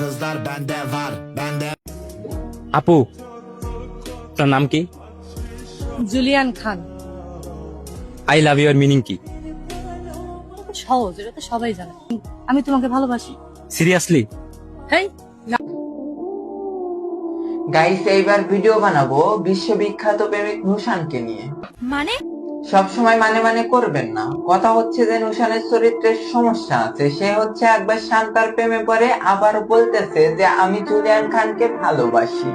kızlar bende var, bende. আপু, আপনার নাম কি? Julian Khan. I love your meaning কি? সহজ, এটা তো সবাই জানে। আমি তোমাকে ভালোবাসি। সিরিয়াসলি? হেই, গাইস, এইবার ভিডিও বানাবো বিশ্ববিখ্যাত প্রেমিক নুশানকে নিয়ে। মানে সব সময় মানে মানে করবেন না। কথা হচ্ছে যে নুশানের চরিত্রের সমস্যা আছে। সে হচ্ছে একবার শান্তার প্রেমে পড়ে, আবার বলতেছে যে আমি জুলিয়ান খানকে ভালোবাসি।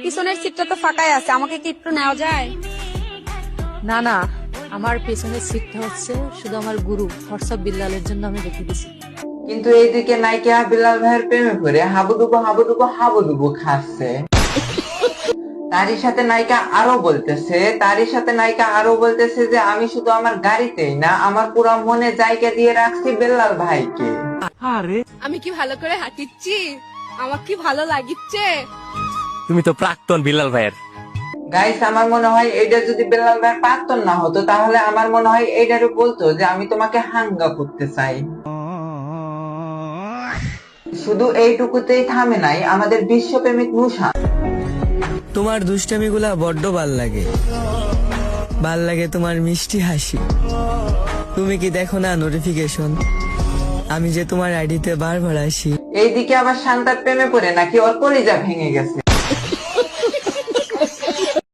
পিছনের সিটটা তো ফাঁকাই আছে, আমাকে কি একটু নেওয়া যায়? না না, আমার পেছনের সিটটা হচ্ছে শুধু আমার গুরু হোয়াটসঅ্যাপ বিল্লালের জন্য আমি রেখে দিছি। কিন্তু এইদিকে নায়িকা বিলাল ভাইয়ের প্রেমে পড়ে হাবুডুবু হাবুডুবু হাবুডুবু খাচ্ছে। তারই সাথে নায়িকা আরো বলতেছে যে আমি শুধু আমার গাড়িতেই না, আমার পুরো মনে জায়গা দিয়ে রাখছি বেল্লাল ভাইকে। আমি কি ভালো করে হাঁটিচ্ছি? আমার কি ভালো লাগিচ্ছে? তুমি তো প্রাক্তন বিলাল ভাইয়ের। গাইস, আমার মনে হয় এটা যদি বেল্লাল ভাইয়ের প্রাক্তন না হতো, তাহলে আমার মনে হয় এইটারও বলতো যে আমি তোমাকে হাঙ্গা করতে চাই। শুধু এইটুকুতেই থামে নাই আমাদের বিশ্বপ্রেমিক নুশান। তোমার দুষ্টামিগুলা বড্ড ভাল লাগে তোমার মিষ্টি হাসি। তুমি কি দেখো না নোটিফিকেশন, আমি যে তোমার আইডিতে বারবার আসি। এইদিকে আবার শান্তার প্রেমে পড়ে নাকি ওর কলিজা ভেঙে গেছে।